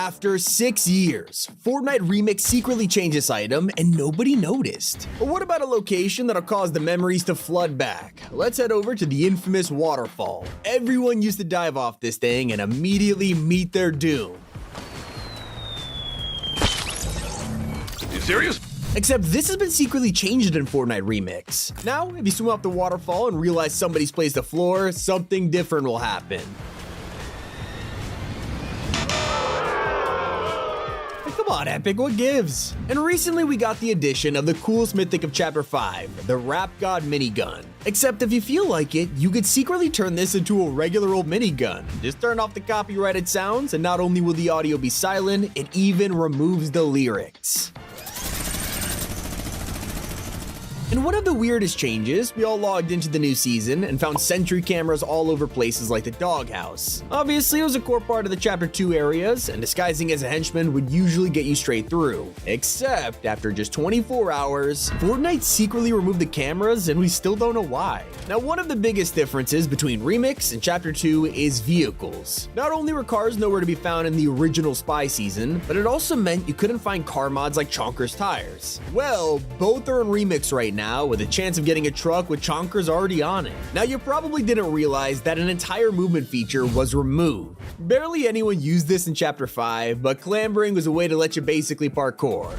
After 6 years, Fortnite Remix secretly changed this item and nobody noticed. But what about a location that'll cause the memories to flood back? Let's head over to the infamous waterfall. Everyone used to dive off this thing and immediately meet their doom. You serious? Except this has been secretly changed in Fortnite Remix. Now, if you swim off the waterfall and realize somebody's placed a floor, something different will happen. Come on, Epic, what gives? And recently we got the addition of the coolest mythic of Chapter 5, the Rap God minigun. Except if you feel like it, you could secretly turn this into a regular old minigun. Just turn off the copyrighted sounds, and not only will the audio be silent, it even removes the lyrics. In one of the weirdest changes, we all logged into the new season and found sentry cameras all over places like the doghouse. Obviously, it was a core part of the Chapter 2 areas, and disguising as a henchman would usually get you straight through. Except, after just 24 hours, Fortnite secretly removed the cameras and we still don't know why. Now, one of the biggest differences between Remix and Chapter 2 is vehicles. Not only were cars nowhere to be found in the original Spy season, but it also meant you couldn't find car mods like Chonker's tires. Well, both are in Remix right now, with a chance of getting a truck with chonkers already on it. Now, you probably didn't realize that an entire movement feature was removed. Barely anyone used this in Chapter 5, but clambering was a way to let you basically parkour.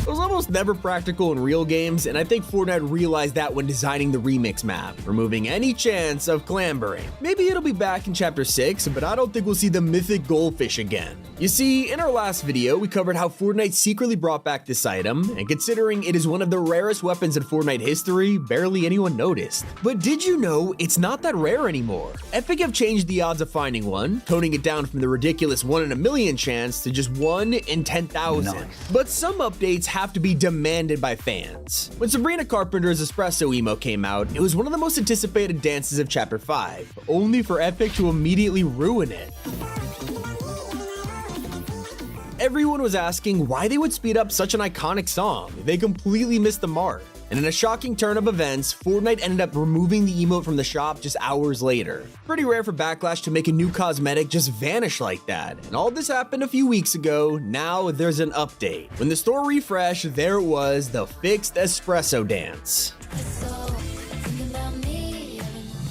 It was almost never practical in real games, and I think Fortnite realized that when designing the Remix map, removing any chance of clambering. Maybe it'll be back in Chapter 6, but I don't think we'll see the mythic goldfish again. You see, in our last video, we covered how Fortnite secretly brought back this item, and considering it is one of the rarest weapons in Fortnite history, barely anyone noticed. But did you know it's not that rare anymore? Epic have changed the odds of finding one, toning it down from the ridiculous 1 in a million chance to just 1 in 10,000. Nice. But some updates have to be demanded by fans. When Sabrina Carpenter's espresso emo came out, it was one of the most anticipated dances of Chapter 5, only for Epic to immediately ruin it. Everyone was asking why they would speed up such an iconic song. They completely missed the mark. And in a shocking turn of events, Fortnite ended up removing the emote from the shop just hours later. Pretty rare for Backlash to make a new cosmetic just vanish like that. And all this happened a few weeks ago. Now there's an update. When the store refreshed, there it was, the fixed espresso dance.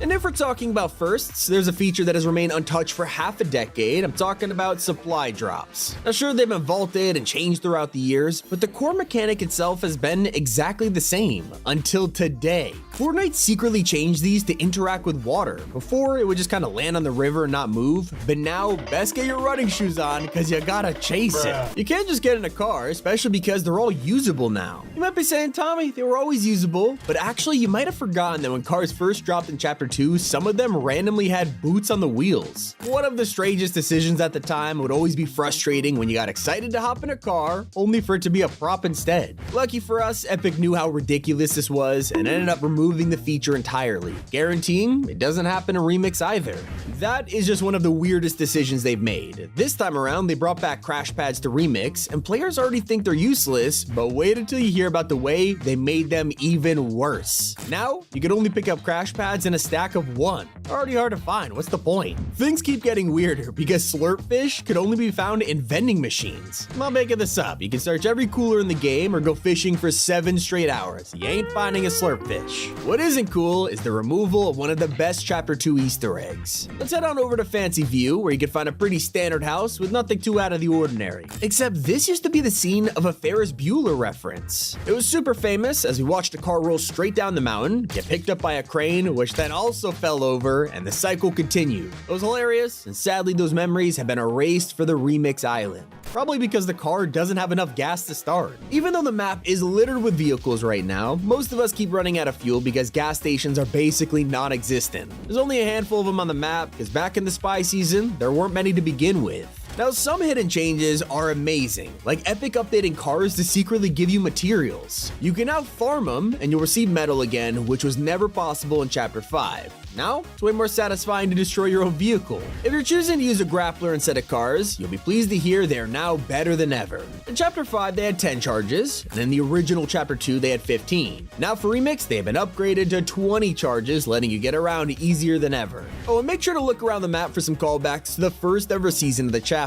And if we're talking about firsts, there's a feature that has remained untouched for half a decade. I'm talking about supply drops. Now sure, they've been vaulted and changed throughout the years, but the core mechanic itself has been exactly the same until today. Fortnite secretly changed these to interact with water. Before, it would just kind of land on the river and not move, but now, best get your running shoes on because you gotta chase it. You can't just get in a car, especially because they're all usable now. You might be saying, Tommy, they were always usable, but actually you might have forgotten that when cars first dropped in Chapter 2, some of them randomly had boots on the wheels. One of the strangest decisions at the time would always be frustrating when you got excited to hop in a car, only for it to be a prop instead. Lucky for us, Epic knew how ridiculous this was and ended up removing the feature entirely, guaranteeing it doesn't happen in Remix either. That is just one of the weirdest decisions they've made. This time around, they brought back crash pads to Remix, and players already think they're useless, but wait until you hear about the way they made them even worse. Now, you can only pick up crash pads in a stack of 1. Already hard to find, what's the point? Things keep getting weirder because slurpfish could only be found in vending machines. I'm not making this up. You can search every cooler in the game or go fishing for 7 straight hours. You ain't finding a slurpfish. What isn't cool is the removal of one of the best Chapter 2 Easter eggs. Let's head on over to Fancy View, where you can find a pretty standard house with nothing too out of the ordinary. Except this used to be the scene of a Ferris Bueller reference. It was super famous as we watched a car roll straight down the mountain, get picked up by a crane, which then also fell over, and the cycle continued. It was hilarious, and sadly those memories have been erased for the Remix Island. Probably because the car doesn't have enough gas to start. Even though the map is littered with vehicles right now, most of us keep running out of fuel because gas stations are basically non-existent. There's only a handful of them on the map, because back in the Spy season, there weren't many to begin with. Now, some hidden changes are amazing, like Epic updating cars to secretly give you materials. You can now farm them, and you'll receive metal again, which was never possible in Chapter 5. Now, it's way more satisfying to destroy your own vehicle. If you're choosing to use a grappler instead of cars, you'll be pleased to hear they are now better than ever. In Chapter 5, they had 10 charges, and in the original Chapter 2, they had 15. Now for Remix, they have been upgraded to 20 charges, letting you get around easier than ever. Oh, and make sure to look around the map for some callbacks to the first ever season of the chapter.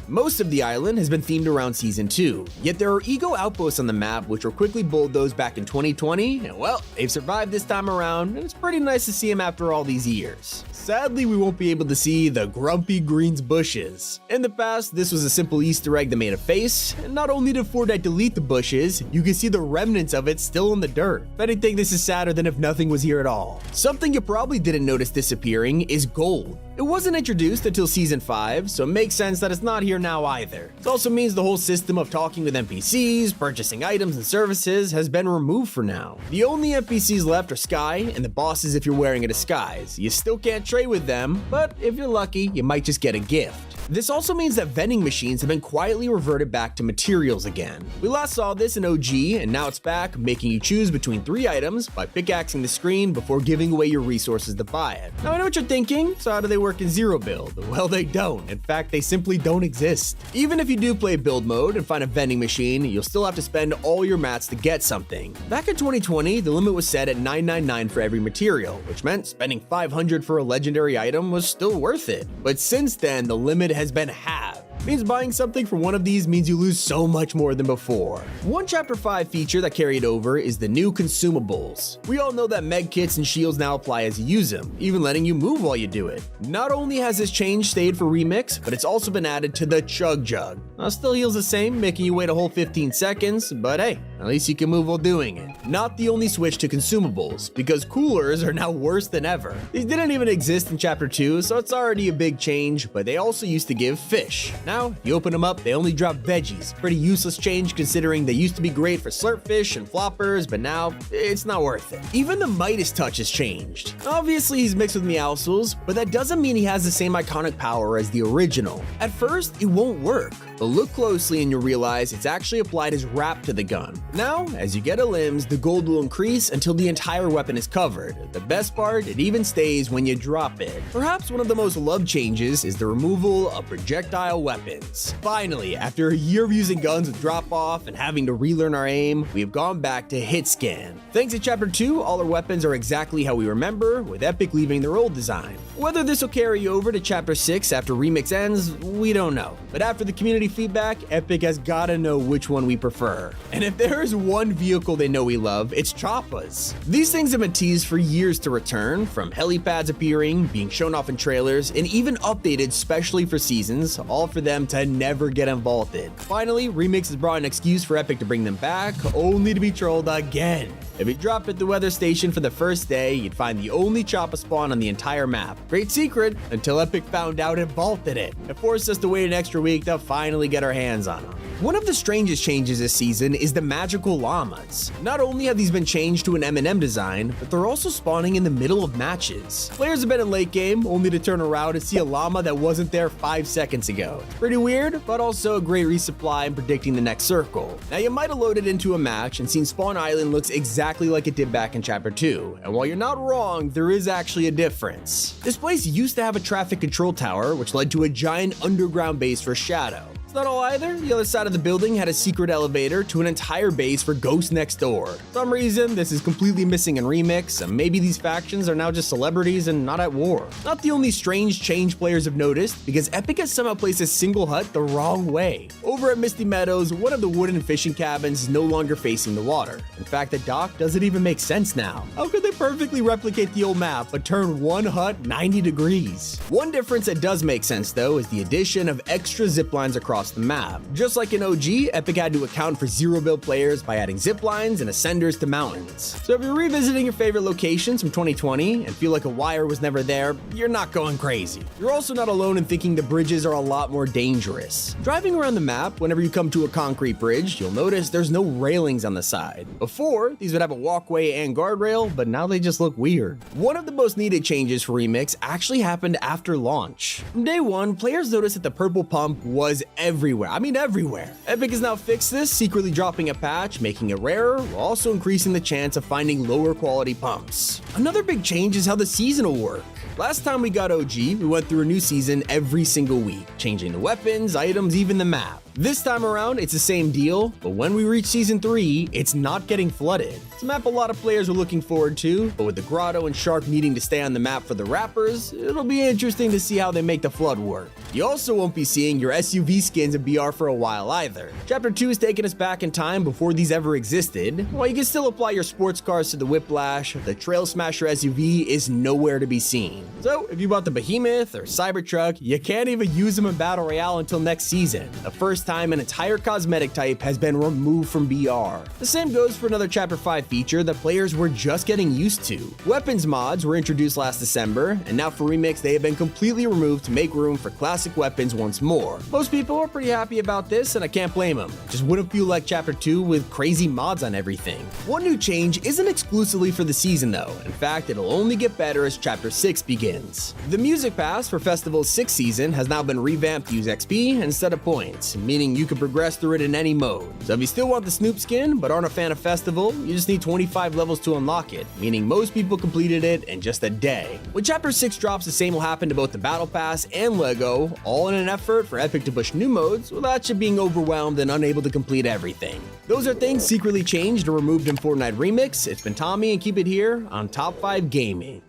Most of the island has been themed around Season 2, yet there are ego outposts on the map which were quickly bulldozed back in 2020, and well, they've survived this time around, and it's pretty nice to see them after all these years. Sadly, we won't be able to see the Grumpy Green's bushes. In the past, this was a simple Easter egg that made a face, and not only did Fortnite delete the bushes, you can see the remnants of it still in the dirt. If anything, this is sadder than if nothing was here at all. Something you probably didn't notice disappearing is gold. It wasn't introduced until Season 5, so it makes sense that it's not here now either. This also means the whole system of talking with NPCs, purchasing items and services has been removed for now. The only NPCs left are Sky and the bosses if you're wearing a disguise. You still can't trade with them, but if you're lucky, you might just get a gift. This also means that vending machines have been quietly reverted back to materials again. We last saw this in OG, and now it's back, making you choose between 3 items by pickaxing the screen before giving away your resources to buy it. Now I know what you're thinking, so how do they work in Zero Build? Well, they don't. In fact, they simply don't exist. Even if you do play build mode and find a vending machine, you'll still have to spend all your mats to get something. Back in 2020, the limit was set at $9.99 for every material, which meant spending $500 for a legendary item was still worth it. But since then, the limit has been halved. Means buying something for one of these means you lose so much more than before. One Chapter 5 feature that carried over is the new consumables. We all know that med kits and shields now apply as you use them, even letting you move while you do it. Not only has this change stayed for Remix, but it's also been added to the Chug Jug. Now still heals the same, making you wait a whole 15 seconds, but hey, at least you can move while doing it. Not the only switch to consumables, because coolers are now worse than ever. These didn't even exist in Chapter 2, so it's already a big change, but they also used to give fish. Now, you open them up, they only drop veggies. Pretty useless change considering they used to be great for slurp fish and floppers, but now it's not worth it. Even the Midas touch has changed. Obviously, he's mixed with Meowscles, but that doesn't mean he has the same iconic power as the original. At first, it won't work, but look closely and you'll realize it's actually applied as wrap to the gun. Now, as you get a limbs, the gold will increase until the entire weapon is covered. The best part, it even stays when you drop it. Perhaps one of the most loved changes is the removal of projectile weapons. Finally, after a year of using guns with drop off and having to relearn our aim, we have gone back to hit scan. Thanks to Chapter 2, all our weapons are exactly how we remember, with Epic leaving their old design. Whether this will carry over to Chapter 6 after Remix ends, we don't know. But after the community feedback, Epic has gotta know which one we prefer. And if there is one vehicle they know we love, it's Choppas. These things have been teased for years to return, from helipads appearing, being shown off in trailers, and even updated specially for seasons, all for them to never get involved. Finally, Remix has brought an excuse for Epic to bring them back, only to be trolled again. If you dropped at the weather station for the first day, you'd find the only Choppa spawn on the entire map. Great secret, until Epic found out and vaulted it. It forced us to wait an extra week to finally get our hands on them. One of the strangest changes this season is the magical llamas. Not only have these been changed to an M&M design, but they're also spawning in the middle of matches. Players have been in late game, only to turn around and see a llama that wasn't there 5 seconds ago. Pretty weird, but also a great resupply in predicting the next circle. Now you might have loaded into a match and seen Spawn Island looks exactly like it did back in Chapter 2, and while you're not wrong, there is actually a difference. This place used to have a traffic control tower, which led to a giant underground base for Shadow. It's not all either. The other side of the building had a secret elevator to an entire base for Ghost next door. For some reason, this is completely missing in Remix, and maybe these factions are now just celebrities and not at war. Not the only strange change players have noticed, because Epic has somehow placed a single hut the wrong way. Over at Misty Meadows, one of the wooden fishing cabins is no longer facing the water. In fact, the dock doesn't even make sense now. How could they perfectly replicate the old map, but turn one hut 90 degrees? One difference that does make sense though is the addition of extra zip lines across across the map. Just like in OG, Epic had to account for zero-build players by adding zip lines and ascenders to mountains. So if you're revisiting your favorite locations from 2020 and feel like a wire was never there, you're not going crazy. You're also not alone in thinking the bridges are a lot more dangerous. Driving around the map, whenever you come to a concrete bridge, you'll notice there's no railings on the side. Before, these would have a walkway and guardrail, but now they just look weird. One of the most needed changes for Remix actually happened after launch. From day one, players noticed that the purple pump was everywhere. I mean everywhere. Epic has now fixed this, secretly dropping a patch, making it rarer, while also increasing the chance of finding lower quality pumps. Another big change is how the season will work. Last time we got OG, we went through a new season every single week, changing the weapons, items, even the map. This time around, it's the same deal, but when we reach Season 3, it's not getting flooded. It's a map a lot of players are looking forward to, but with the Grotto and Shark needing to stay on the map for the rappers, it'll be interesting to see how they make the flood work. You also won't be seeing your SUV skins in BR for a while either. Chapter 2 is taking us back in time before these ever existed. While you can still apply your sports cars to the Whiplash, the Trail Smasher SUV is nowhere to be seen. So if you bought the Behemoth or Cybertruck, you can't even use them in Battle Royale until next season. The first time an entire cosmetic type has been removed from BR. The same goes for another Chapter 5 feature that players were just getting used to. Weapons mods were introduced last December, and now for Remix they have been completely removed to make room for classic weapons once more. Most people are pretty happy about this, and I can't blame them. Just wouldn't feel like Chapter 2 with crazy mods on everything. One new change isn't exclusively for the season though. In fact, it'll only get better as Chapter 6 begins. The Music Pass for Festival's 6th season has now been revamped to use XP instead of points, meaning you can progress through it in any mode. So if you still want the Snoop skin but aren't a fan of Festival, you just need 25 levels to unlock it, meaning most people completed it in just a day. When Chapter 6 drops, the same will happen to both the Battle Pass and LEGO, all in an effort for Epic to push new modes without you being overwhelmed and unable to complete everything. Those are things secretly changed or removed in Fortnite Remix. It's been Tommy, and keep it here on Top 5 Gaming.